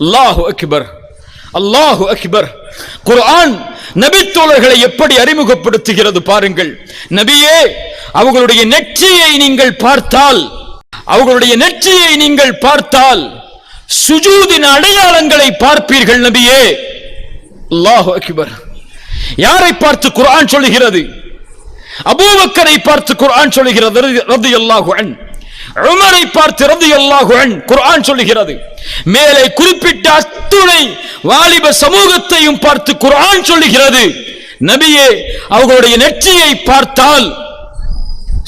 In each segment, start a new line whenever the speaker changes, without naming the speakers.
அல்லாஹு அக்பர், அல்லாஹு அக்பர். குர்ஆன் நபித்தோழர்களை எப்படி அறிமுகப்படுத்துகிறது பாருங்கள். நபியே, அவர்களுடைய நெற்றியை நீங்கள் பார்த்தால், அவர்களுடைய நெற்றியை நீங்கள் பார்த்தால் சுஜூதின் அடையாளங்களை பார்ப்பீர்கள் நபியே. அல்லாஹு அக்பர். யாரை பார்த்து குர்ஆன் சொல்கிறது? அபூபக்கரை பார்த்து குர்ஆன் சொல்கிறது ரலியல்லாஹு அன்ஹு. உமரை பார்த்து ரலியல்லாஹு அன்ஹு குர்ஆன் சொல்கிறது. மேலே குறிப்பிட்ட அத்துணை வாலிப சமூகத்தையும் பார்த்து குர்ஆன் சொல்கிறது, நபியே, அவர்களுடைய நெற்றியை பார்த்தால்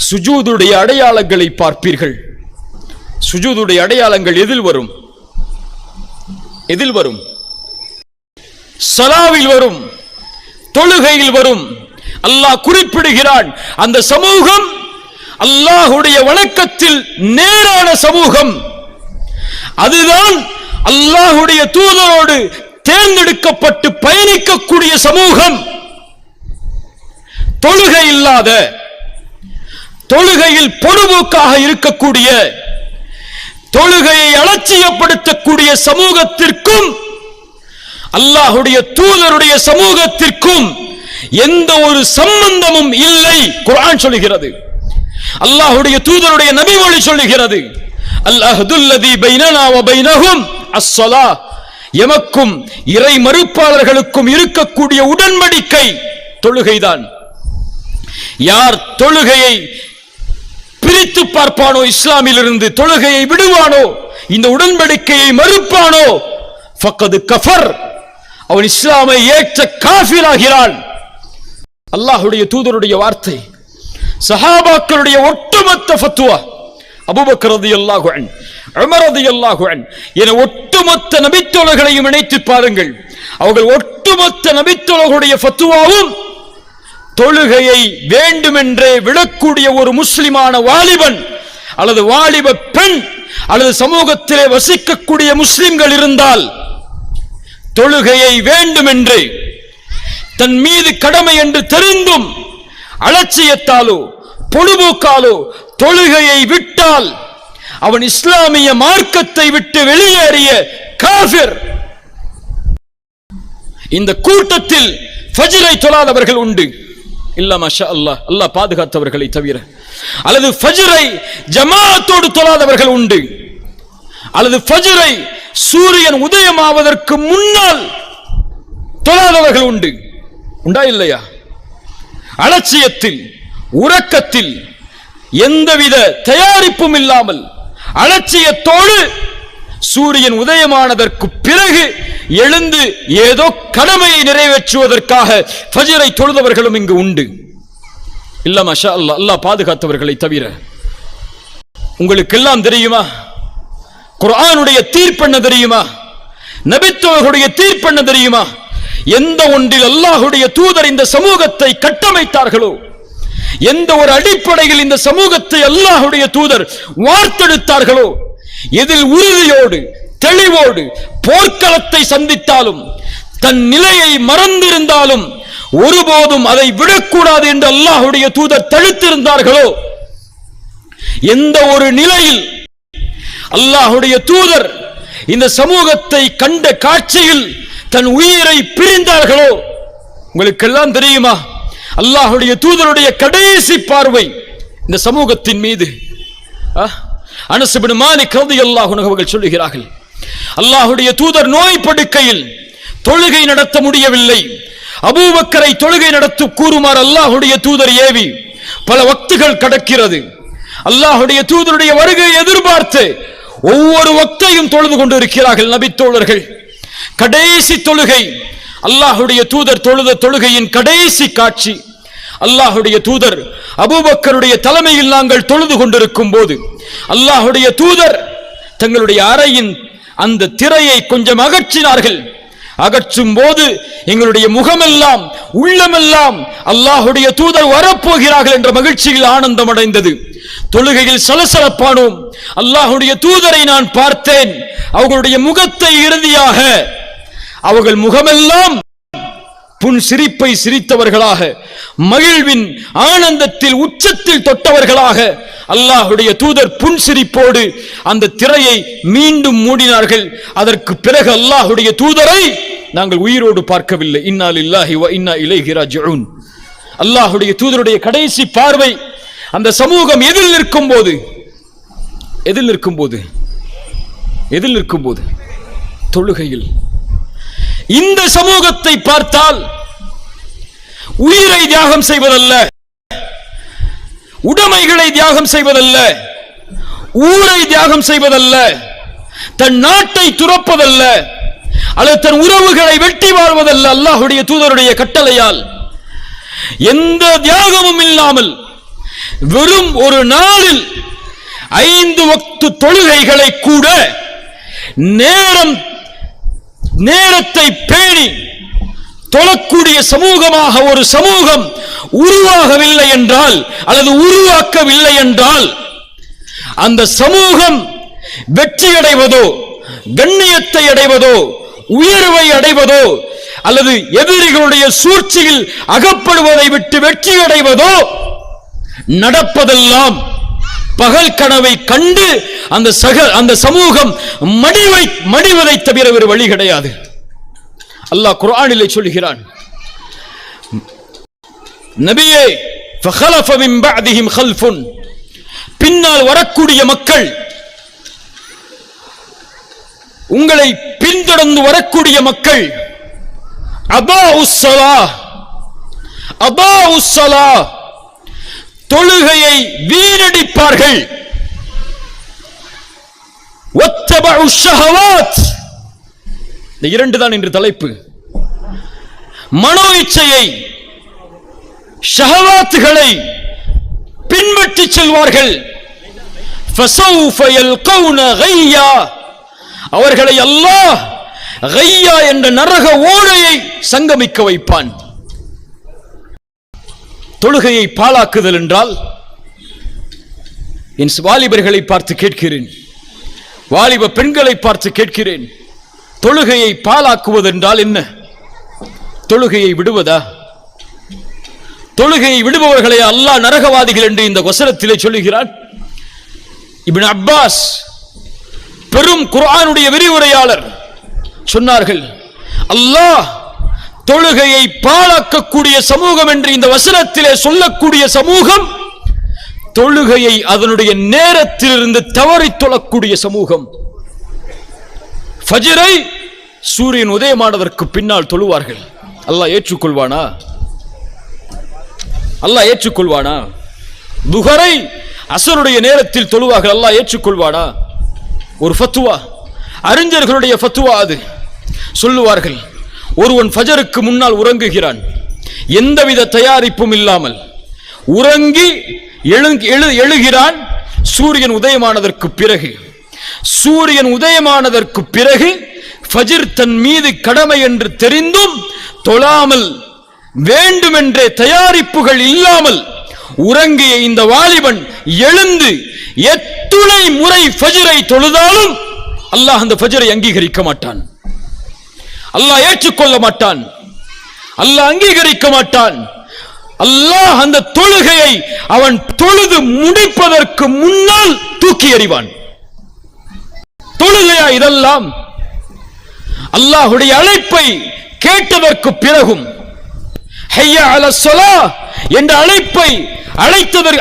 சுஜூதுடைய அடையாளங்களை பார்ப்பீர்கள். சுஜூதுடைய அடையாளங்கள் எதில் வரும்? எதில் வரும்? ஸலாவில் வரும், தொழுகையில் வரும். அல்லாஹ் குறிப்பிடுகிறான், அந்த சமூகம் அல்லாஹ்வுடைய வணக்கத்தில் நேரான சமூகம். அதுதான் அல்லாஹ்வுடைய தூதரோடு தேர்ந்தெடுக்கப்பட்டு பயணிக்கக்கூடிய சமூகம். தொழுகை இல்லாத, தொழுகையில் பொறுப்போக்காக இருக்கக்கூடிய, தொழுகையை அலட்சியப்படுத்தக்கூடிய சமூகத்திற்கும் அல்லாஹ்வுடைய தூதருடைய சமூகத்திற்கும் எந்த ஒரு சம்பந்தமும் இல்லை. குர்ஆன் சொல்கிறது, அல்லாஹ்வுடைய தூதருடைய நபிமொழி சொல்கிறது, அல்-அஹ்துல்லதி பைனனா வ பைனஹும் அஸ்-ஸலாஹ். எமக்கும் இறை மறுப்பாளர்களுக்கும் இருக்கக்கூடிய உடன்படிக்கை தொழுகைதான். யார் தொழுகையை பிரித்து பார்ப்பானோ, இஸ்லாமிலிருந்து தொழுகையை விடுவானோ, இந்த உடன்படிக்கையை மறுப்பானோ, ஃபக்கது கஃபர், அவன் இஸ்லாமை ஏற்ற காஃபிராகிறான். அல்லாஹ்வுடைய தூதருடைய வார்த்தை, சஹாபாக்களுடைய ஒட்டுமொத்த ஃபத்வா, அபூபக்கர் ரலியல்லாஹு அன்ஹு, உமர் ரலியல்லாஹு அன்ஹு என ஒட்டுமொத்த நபித்தோழர்களையும் இணைத்து பாருங்கள். அவர்கள் ஒட்டுமொத்த நபித்தோழர்களுடைய ஃபத்வாவும் தொழுகையை வேண்டுமென்றே விடக்கூடிய ஒரு முஸ்லிமான வாலிபன் அல்லது வாலிப பெண் அல்லது சமூகத்திலே வசிக்கக்கூடிய முஸ்லிம்கள் இருந்தால், தொழுகையை வேண்டுமென்று தன் மீது கடமை என்று தெரிந்தும் அலட்சியத்தாலோ பொழுதுபோக்காலோ தொழுகையை விட்டால் அவன் இஸ்லாமிய மார்க்கத்தை விட்டு வெளியேறிய காஃபிர். இந்த கூட்டத்தில் ஃபஜ்ரை தொழாதவர்கள் உண்டு, இல்ல மாஷா அல்லாஹ், அல்லாஹ் பாதுகாத்தவர்களை தவிர. அல்லது ஃபஜ்ரை ஜமாஅத்தோடு தொழாதவர்கள் உண்டு, அல்லது ஃபஜ்ரை சூரியன் உதயமாவதற்கு முன்னால் தொழாதவர்கள் உண்டு. உண்டா இல்லையா? அலட்சியத்தில், உறக்கத்தில், எந்தவித தயாரிப்பும் இல்லாமல் அலட்சியத்தோடு சூரியன் உதயமானதற்கு பிறகு எழுந்து ஏதோ கடமையை நிறைவேற்றுவதற்காக ஃபஜ்ரை தொழுதவர்களும் இங்கு உண்டு. இல்ல மாஷா அல்லாஹ், அல்லாஹ் பாதுகாத்தவர்களை தவிர. உங்களுக்கெல்லாம் தெரியுமா குர்ஆனுடைய தீர்ப்பென்ன தெரியுமா? நபித்தோழர்களுடைய தீர்ப்பென்ன தெரியுமா? எந்த ஒன்றில் அல்லாஹ்வுடைய தூதர் இந்த சமூகத்தை கட்டமைத்தார்களோ, எந்த ஒரு அடிப்படையில் இந்த சமூகத்தை அல்லாஹ்வுடைய தூதர் வார்த்தெடுத்தார்களோ, எதில் உறுதியோடு தெளிவோடு போர்க்களத்தை சந்தித்தாலும் தன் நிலையை மறந்திருந்தாலும் ஒருபோதும் அதை விடக்கூடாது என்று அல்லாஹ்வுடைய தூதர் தடுத்திருந்தார்களோ, எந்த ஒரு நிலையில் அல்லாஹ்வுடைய தூதர் இந்த சமூகத்தை கண்ட காட்சியில் தன் உயிரை பிரிந்தார்களோ, உங்களுக்கெல்லாம் தெரியுமா அல்லாஹ்வுடைய தூதருடைய கடைசி பார்வை இந்த சமூகத்தின் மீது. அனஸ் இப்னு மாலிக் ரலியல்லாஹு அன்ஹு அவர்கள் சொல்லுகிறார்கள், அல்லாஹ்வுடைய தூதர் நோய் படுக்கையில் தொழுகை நடத்த முடியவில்லை. அபூபக்கரை தொழுகை நடத்த கூறுமாறு அல்லாஹ்வுடைய தூதர் ஏவி பல வக்துகள் கடக்கிறது. அல்லாஹ்வுடைய தூதருடைய வருகையை எதிர்பார்த்து ஒவ்வொரு வக்தையும் தொழுது கொண்டிருக்கிறார்கள் நபித்தோழர்கள். கடைசி தொழுகை, அல்லாஹ்வுடைய தூதர் தொழுத தொழுகையின் கடைசி காட்சி. அல்லாஹ்வுடைய தூதர் அபூபக்கருடைய தலைமையில் நாங்கள் தொழுது கொண்டிருக்கும் போது அல்லாஹ்வுடைய தூதர் தங்களுடைய அறையின் அந்த திரையை கொஞ்சம் அகற்றினார்கள். அகற்றும் போது எங்களுடைய முகமெல்லாம் உள்ளமெல்லாம் அல்லாஹ்வுடைய தூதர் வரப்போகிறார்கள் என்ற மகிழ்ச்சியில் ஆனந்தம் அடைந்தது. தொழுகையில் சலசலப்பானோம். அல்லாஹ்வுடைய தூதரை நான் பார்த்தேன். அவர்களுடைய முகத்தை இறுதியாக அவர்கள் முகமெல்லாம் புன் சிரிப்பை சிரித்தவர்களாக, மகிழ்வின் ஆனந்தத்தில் உச்சத்தில் தொட்டவர்களாக அல்லாஹ்வுடைய தூதர் புன் சிரிப்போடு அந்த திரையை மீண்டும் மூடினார்கள். அதற்கு பிறகு அல்லாஹ்வுடைய தூதரை நாங்கள் உயிரோடு பார்க்கவில்லை. இன்னா லில்லாஹி வ இன்னா இலைஹி ராஜிஊன். அல்லாஹ்வுடைய தூதருடைய கடைசி பார்வை அந்த சமூகம் எதில் நிற்கும்போது தொழுகையில். இந்த சமூகத்தை பார்த்தால் உயிரை தியாகம் செய்வதல்ல, உடைமைகளை தியாகம் செய்வதல்ல, ஊரை தியாகம் செய்வதல்ல, தன் நாட்டை துறப்பதல்ல, அல்லது தன் உறவுகளை வெட்டி வாழ்வதல்ல. அல்லாஹ்வுடைய தூதருடைய கட்டளையால் எந்த தியாகமும் இல்லாமல் வெறும் ஒரு நாளில் 5 வக்து தொழுகைகளை கூட நேரத்தை பேணி தொழக்கூடிய சமூகமாக ஒரு சமூகம் உருவாகவில்லை என்றால், அல்லது உருவாக்கவில்லை என்றால், அந்த சமூகம் வெற்றி அடைவதோ, கண்ணியத்தை அடைவதோ, உயர்வை அடைவதோ, அல்லது எதிரிகளுடைய சூழ்ச்சியில் அகப்படுவதை விட்டு வெற்றி அடைவதோ நடப்பதெல்லாம் பகல் கனவை கண்டு அந்த சமூகம் மடிவதை தவிர வேறு வழி கிடையாது. அல்லாஹ் குர்ஆனிலே சொல்கிறான், நபியே, ஃபഖலஃப மின் பஅதிஹிம் கல்ஃபுன், பின்னால் வரக்கூடிய மக்கள், உங்களை பின்தொடர்ந்து வரக்கூடிய மக்கள், அதாஉஸ் ஸலாஹ், தொழுகையை வீணடிப்பார்கள், வத்தபஉ ஷஹவாத், இந்த 2 தான் இன்று தலைப்பு. மனோ இச்சையை, ஷஹவாத்துகளை பின்பற்றி செல்வார்கள். ஃபஸௌஃப யல்கௌன கய்யா, அவர்களை அல்லாஹ் கய்யா என்ற நரக ஓடையை சங்கமிக்க வைப்பான். தொழுகையை பாழாக்குதல் என்றால், என் வாலிபர்களை பார்த்து கேட்கிறேன், வாலிப பெண்களை பார்த்து கேட்கிறேன், தொழுகையை பாழாக்குவது என்றால் என்ன? தொழுகையை விடுவதா? தொழுகையை விடுபவர்களை அல்லாஹ் நரகவாதிகள் என்று இந்த வசனத்திலே சொல்லுகிறான். இப்னு அப்பாஸ் பெரும் குர்ஆனுடைய விரிவுரையாளர் சொன்னார்கள், அல்லாஹ் தொழுகையை பாழாக்கக்கூடிய சமூகம் என்று இந்த வசனத்திலே சொல்லக்கூடிய சமூகம், தொழுகையை அதனுடைய நேரத்திலிருந்து தவறி தொழக்கூடிய சமூகம். ஃபஜ்ரை சூரியன் உதயமானதற்கு பின்னால் தொழுவார்கள். அல்லாஹ் ஏற்றுக்கொள்வானா? அல்லாஹ் ஏற்றுக்கொள்வானா? துஹரை அஸருடைய நேரத்தில் தொழுவார்கள். அல்லாஹ் ஏற்றுக்கொள்வானா? ஒரு ஃபத்வா, அறிஞர்களுடைய ஃபத்வா அது. சொல்லுவார்கள், ஒருவன் ஃபஜருக்கு முன்னால் உறங்குகிறான், எந்தவித தயாரிப்பும் இல்லாமல் உறங்கி எழுகிறான். சூரியன் உதயமானதற்கு பிறகு, சூரியன் உதயமானதற்கு பிறகு ஃபஜ்ர் தன் மீது கடமை என்று தெரிந்தும் தொழாமல், வேண்டுமென்றே தயாரிப்புகள் இல்லாமல் உறங்கிய இந்த வாலிபன் எழுந்து எத்துணை முறை ஃபஜ்ரை தொழுதாலும் அல்லாஹ் அந்த ஃபஜ்ரை அங்கீகரிக்க மாட்டான், அல்லாஹ் ஏற்றுக்கொள்ள மாட்டான், அல்லாஹ் அங்கீகரிக்க மாட்டான். அல்லாஹ் அந்த தொழுகையை அவன் தொழுது முடிப்பதற்கு முன்னால் தூக்கி எறிவான். தொழுகையா இதெல்லாம்? அல்லாஹ்வுடைய அழைப்பை கேட்டதற்கு பிறகும், ஹய்யா அலஸ் ஸலாஹ் என்ற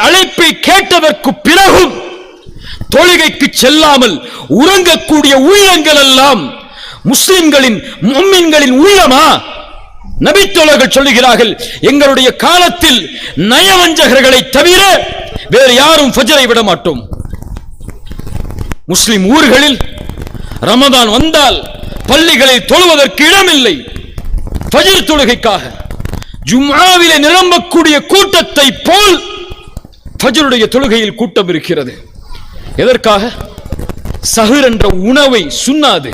அழைப்பை கேட்டதற்கு பிறகும் தொழுகைக்கு செல்லாமல் உறங்கக்கூடிய உள்ளங்கள் எல்லாம் முஸ்லிம்களின் முஃமின்களின் உள்ளமா? நபித்தோழர்கள் சொல்லுகிறார்கள், எங்களுடைய காலத்தில் நயவஞ்சகர்களை தவிர வேறு யாரும் ஃபஜ்ரை விட மாட்டோம். முஸ்லிம் ஊர்களில் ரமதான் வந்தால் பள்ளிகளில் தொழுவதற்கு இடமில்லை. ஃபஜ்ர் தொழுகைக்காக ஜும்ஆவிலே நிரம்பக்கூடிய கூட்டத்தை போல் ஃபஜ்ருடைய தொழுகையில் கூட்டம் இருக்கிறது. எதற்காக? சஹர் என்ற உணவை, சுன்னாது,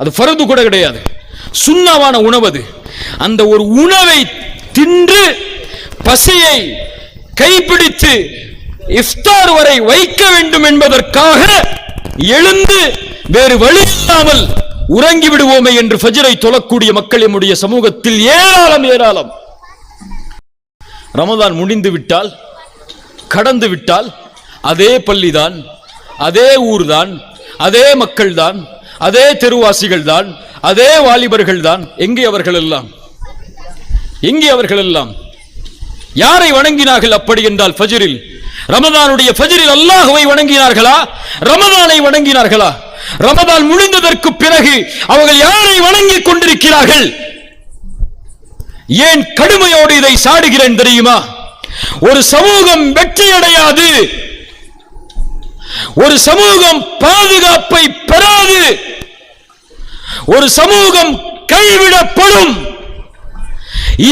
அது ஃபர்து கூட கிடையாது, சுன்னாவான உணவு அது. அந்த ஒரு உணவை தின்று பசியை கைப்பிடித்து இஃப்தார் வரை வைக்க வேண்டும் என்பதற்காக எழுந்து வேறு வழி இல்லாமல் உறங்கி விடுவோமே என்று ஃபஜ்ரை தொழக்கூடிய மக்கள் நம்முடைய சமூகத்தில் ஏராளம் ஏராளம். ரமதான் முடிந்து விட்டால், கடந்து விட்டால், அதே பள்ளிதான், அதே ஊர்தான், அதே மக்கள் தான், அதே தெருவாசிகள் தான், அதே வாலிபர்கள் தான். எங்கே அவர்கள் எல்லாம்? எங்கே அவர்கள் எல்லாம்? யாரை வணங்கினார்கள் அப்படி என்றால் ஃபஜ்ரில், ரமதானுடைய ஃபஜ்ரில் அல்லாஹ்வை வணங்கினார்களா? ரமதானை வணங்கினார்களா? ரமதான் முடிந்ததற்கு பிறகு அவர்கள் யாரை வணங்கிக் கொண்டிருக்கிறார்கள்? ஏன் கடுமையோடு இதை சாடுகிறேன் தெரியுமா? ஒரு சமூகம் வெற்றியடையாது, ஒரு சமூகம் பாதுகாப்பை பெறாது, ஒரு சமூகம் கைவிடப்படும்.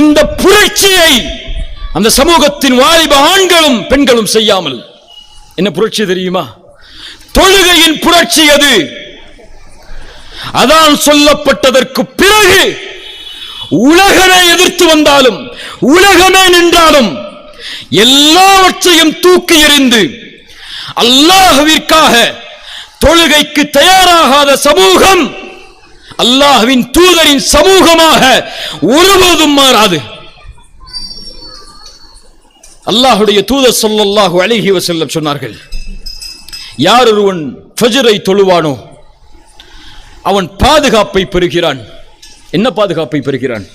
இந்த புரட்சியை அந்த சமூகத்தின் வாலிப ஆண்களும் பெண்களும் செய்யாமல், என்ன புரட்சி தெரியுமா? தொழுகையின் புரட்சி அது. அதான் சொல்லப்பட்டதற்கு பிறகு உலகமே எதிர்த்து வந்தாலும், உலகமே நின்றாலும், எல்லாவற்றையும் தூக்கி எறிந்து அல்லாஹ்விற்காக தொழுகைக்கு தயாராகாத சமூகம் அல்லாஹ்வின் தூதரின் சமூகமாக ஒருபோதும் மாறாது. அல்லாஹ்வுடைய தூதர் ஸல்லல்லாஹு அலைஹி வஸல்லம் சொன்னார்கள், யார் ஒருவன் ஃபஜ்ரை தொழுவானோ அவன் பாதுகாப்பை பெறுகிறான். என்ன பாதுகாப்பை பெறுகிறான்?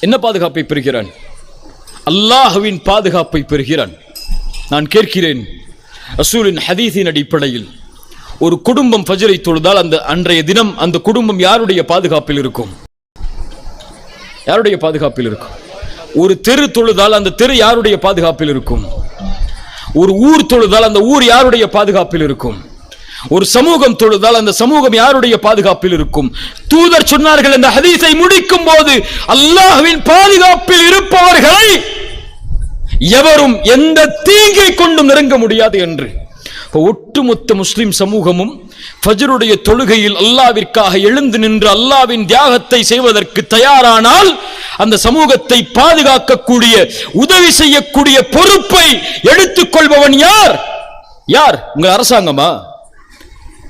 என்ன பாதுகாப்பை பெறுகிறான்? அல்லாஹ்வின் பாதுகாப்பை பெறுகிறான். நான் கேட்கிறேன், ரசூலின் ஹதீஸின் அடிப்படையில் ஒரு குடும்பம் ஃபஜ்ரை தொழுதால் அந்த அன்றைய தினம் அந்த குடும்பம் யாருடைய பாதுகாப்பில் இருக்கும்? யாருடைய பாதுகாப்பில் இருக்கும்? ஒரு தெரு தொழுதால் அந்த தெரு யாருடைய பாதுகாப்பில் இருக்கும்? ஒரு ஊர் தொழுதால் அந்த ஊர் யாருடைய பாதுகாப்பில் இருக்கும்? ஒரு சமூகம் தொழுதால் அந்த சமூகம் யாருடைய பாதுகாப்பில் இருக்கும்? தூதர் சொன்னார்கள், அந்த ஹதீஸை முடிக்கும் போது, அல்லாஹ்வின் பாதுகாப்பில் இருப்பவர்களை எவரும் எந்த தீங்கை கொண்டும் நெருங்க முடியாது என்று. ஒட்டுமொத்த முஸ்லிம் சமூகமும் ஃபஜ்ருடைய தொழுகையில் அல்லாஹ்விற்காக எழுந்து நின்று அல்லாஹ்வின் தியாகத்தை செய்வதற்கு தயாரானால் அந்த சமூகத்தை பாதுகாக்கக்கூடிய, உதவி செய்யக்கூடிய பொறுப்பை எடுத்துக்கொள்பவன் யார்? யார்? உங்கள் அரசாங்கமா?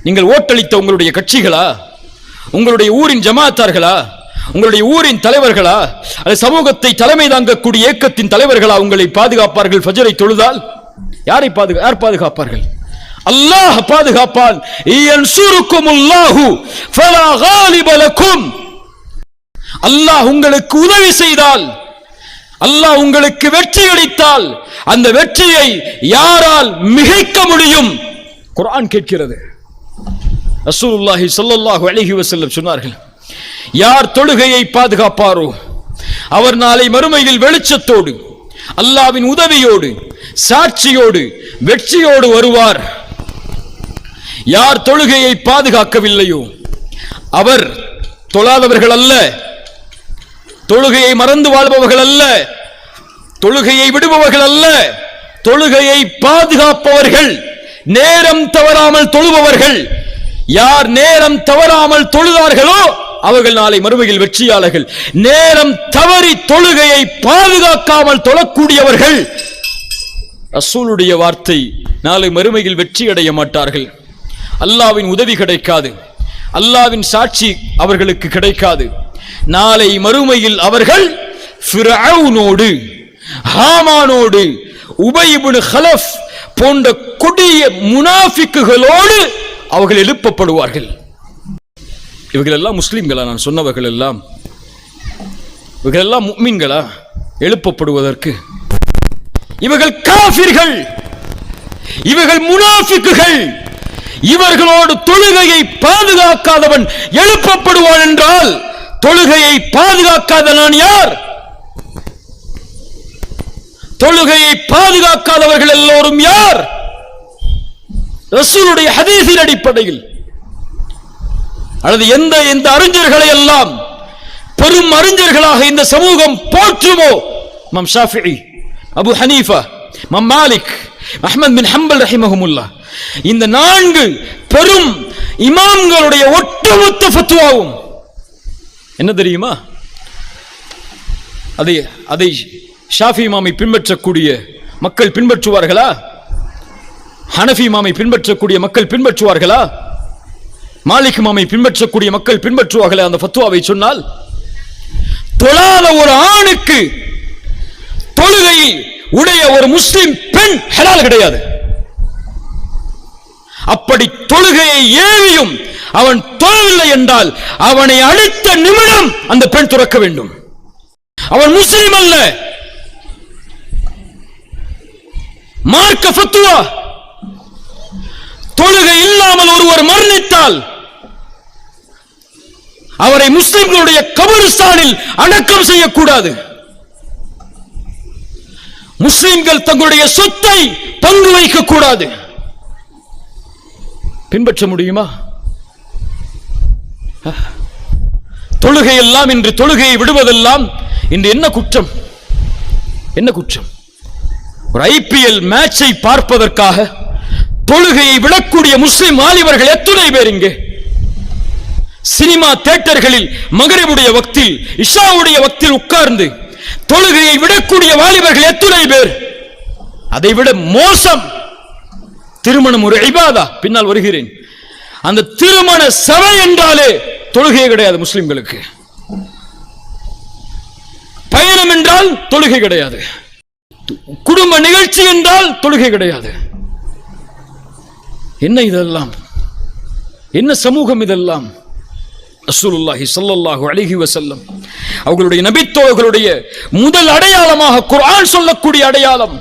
நீங்கள் ஓட்டளித்த உங்களுடைய கட்சிகளா? உங்களுடைய ஊரின் ஜமாத்தார்களா? உங்களுடைய ஊரின் தலைவர்களா? அந்த சமூகத்தை தலைமை தாங்கக்கூடிய இயக்கத்தின் தலைவர்களா உங்களை பாதுகாப்பார்கள்? ஃபஜ்ரை தொழுதால் யாரை யார் பாதுகாப்பார்கள்? அல்லாஹ் பாதுகாப்பான். யன்சுருக்குமுல்லாஹு ஃபலா காலிப லக்கும். அல்லாஹ் உங்களுக்கு உதவி செய்தால், அல்லாஹ் உங்களுக்கு வெற்றி அளித்தால், அந்த வெற்றியை யாரால் மிகைக்க முடியும்? குர்ஆன் கேட்கிறது. ரசூலுல்லாஹி ஸல்லல்லாஹு அலைஹி வஸல்லம் சொன்னார்கள், யார் தொழுகையை பாதுகாப்பாரோ அவர் நாளை மறுமையில் வெளிச்சத்தோடு, அல்லாஹ்வின் உதவியோடு, சாட்சியோடு, வெற்றியோடு வருவார். யார் தொழுகையை பாதுகாக்கவில்லையோ அவர் தொழாதவர்கள் அல்ல, தொழுகையை மறந்து வாழ்பவர்கள் அல்ல, தொழுகையை விடுபவர்கள் அல்ல, தொழுகையை பாதுகாப்பவர்கள், நேரம் தவறாமல் தொழுபவர்கள். யார் நேரம் தவறாமல் தொழுதார்களோ அவர்கள் நாளை மறுமையில் வெற்றியாளர்கள். நேரம் தவறி தொழுகையை பாதுகாக்காமல் தொழக்கூடியவர்கள், ரசூலுடைய வார்த்தை, நாளை மறுமையில் வெற்றி அடைய மாட்டார்கள். அல்லாஹ்வின் உதவி கிடைக்காது, அல்லாஹ்வின் சாட்சி அவர்களுக்கு கிடைக்காது. நாளை மறுமையில் அவர்கள் ஃபிரௌனோடு, ஹாமானோடு, உபை இப்னு கலஃப் போன்ற கொடிய முனாஃபிக்குகளோடு அவர்கள் எழுப்பப்படுவார்கள். இவர்கள் எல்லாம் முஸ்லிம்களா? நான் சொன்னவர்கள் எல்லாம் இவர்கள் எல்லாம் முஃமின்களா எழுப்பப்படுவதற்கு? இவர்கள் காஃபிர்கள், இவர்கள் முனாஃபிக்குகள். இவர்களோடு தொழுகையை பாதுகாக்காதவன் எழுப்பப்படுவான் என்றால், தொழுகையை பாதுகாக்காத நான் யார்? தொழுகையை பாதுகாக்காதவர்கள் எல்லோரும் யார்? ரசூலுடைய ஹதீஸின் அடிப்படையில் அல்லது எந்த அறிஞர்களை எல்லாம் பெரும் அறிஞர்களாக இந்த சமூகம் போற்றுமோ, இமாம் ஷாஃபிஈ, அபு ஹனீஃபா, இமாம் மாலிக், அஹ்மத் பின் ஹம்பல் ரஹிமஹுமுல்லாஹ், இந்த 4 பெரும் இமாம்களுடைய ஒட்டுமொத்த ஃபத்வாவும் என்ன தெரியுமா? அதை ஷாஃபி இமாமை பின்பற்றக்கூடிய மக்கள் பின்பற்றுவார்களா? ஹனஃபி இமாமை பின்பற்றக்கூடிய மக்கள் பின்பற்றுவார்களா? மாலிக் இமாமை பின்பற்றக்கூடிய மக்கள் பின்பற்றுவார்களே அந்த ஃபத்வாவை சொன்னால், தொழாத ஒரு ஆணுக்கு தொழுகை உடைய ஒரு முஸ்லிம் பெண் ஹலால் கிடையாது. அப்படி தொழுகையை ஏவியும் அவன் தொழவில்லை என்றால் அவனை அடுத்த நிமிடம் அந்த பெண் துறக்க வேண்டும். அவன் முஸ்லிம் அல்ல. மார்க்க ஃபத்வா, தொழுகை இல்லாமல் ஒருவர் மரணித்தால் அவரை முஸ்லிம்களுடைய கபரிஸ்தானில் அடக்கம் செய்யக்கூடாது. முஸ்லிம்கள் தங்களுடைய சொத்தை பங்கு வைக்க கூடாது. பின்பற்ற முடியுமா? தொழுகை எல்லாம் இன்று, தொழுகையை விடுவதெல்லாம் இன்று என்ன குற்றம்? என்ன குற்றம்? ஒரு ஐபிஎல் மேட்சை பார்ப்பதற்காக தொழுகையை விடக்கூடிய முஸ்லிம் வாலிபர்கள் எத்தனை பேர் இங்கே? சினிமா தியேட்டர்களில் மகரிபுடைய வக்தில், இஷாவுடைய வக்தில் உட்கார்ந்து தொழுகையை விடக்கூடிய வாலிபர்கள் எத்தனை பேர்? அதைவிட மோசம், திருமணம் ஒரு இபாதா. பின்னால் வருகிறேன். அந்த திருமண சபை என்றாலே தொழுகை கிடையாது முஸ்லிம்களுக்கு. பயணம் என்றால் தொழுகை கிடையாது. குடும்ப நிகழ்ச்சி என்றால் தொழுகை கிடையாது. என்ன இதெல்லாம்? என்ன சமூகம் இதெல்லாம்? ரசூலுல்லாஹி ஸல்லல்லாஹு அலைஹி வஸல்லம் அவர்களுடைய நபித்தோழர்களுடைய முதல் அடையாளமாக குர்ஆன் சொல்லக்கூடிய அடையாளம்,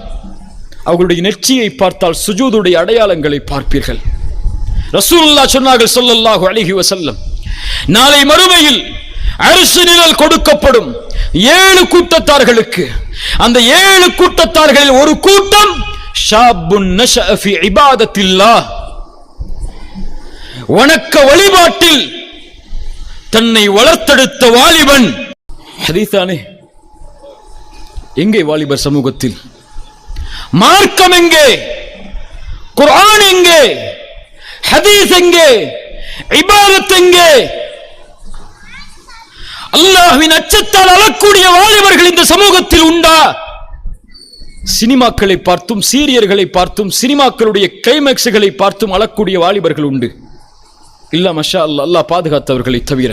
அவர்களுடைய நெற்றியை பார்த்தால் சுஜூதுடைய அடையாளங்களை பார்ப்பீர்கள். ரசூலுல்லாஹ் சொன்னார்கள் ஸல்லல்லாஹு அலைஹி வஸல்லம், நாளை மறுமையில் அர்ஷ் நிழல் கொடுக்கப்படும் 7 கூட்டத்தார்களுக்கு. அந்த 7 கூட்டத்தார்களில் ஒரு கூட்டம் ஷாபுன் நஷஅ ஃபீ இபாதத்தில்லாஹ், வணக்க வழிபாட்டில் தன்னை வளர்த்தெடுத்த வாலிபன். ஹதீஸானே? எங்கே வாலிபர் சமூகத்தில்? மார்க்கம் எங்கே? குர்ஆன் எங்கே? ஹதீஸ் எங்கே? இபாதத் எங்கே? அல்லாஹ்வின் அச்சத்தால் அழக்கூடிய வாலிபர்கள் இந்த சமூகத்தில் உண்டா? சினிமாக்களை பார்த்தும், சீரியர்களை பார்த்தும், சினிமாக்களுடைய கிளைமேக்ஸ்களை பார்த்தும் அழக்கூடிய வாலிபர்கள் உண்டு. இல்ல, மஷா அல்லாஹ், அல்லாஹ் பாதுகாத்தவர்களை தவிர.